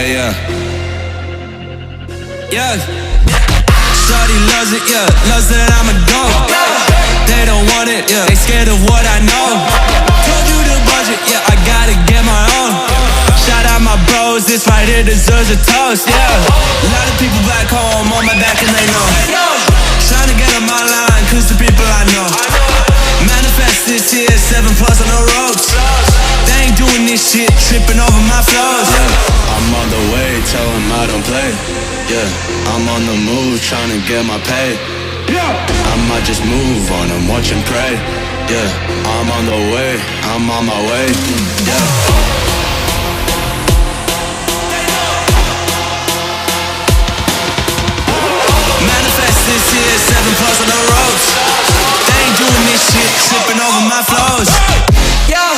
yeah. Yeah. Shorty loves it, yeah. Loves that I'm a goat. They don't want it, yeah. They scared of what I know. Told you the budget, yeah. I gotta get my own. Shout out my bros, this right here deserves a toast, yeah. A lot of people back home on my back and they know. Trying to get on my line, cause the people I know. Manifest this year, 7+ on the ropes. They ain't doing this shit, tripping over my flows. Yeah, I'm on the way, tell them I don't play. Yeah, I'm on the move, trying to get my pay. I might just move on and watch and pray. Yeah, I'm on the way, I'm on my way. Yeah. Manifest this year, 7+ on the ropes. They ain't doing this shit, tripping over my flows. Yeah.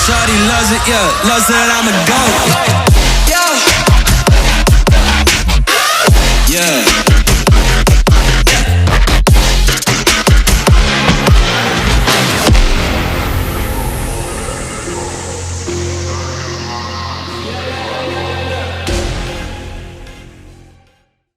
Shorty loves it, yeah. Loves that I'm a goat. Yeah. Yeah.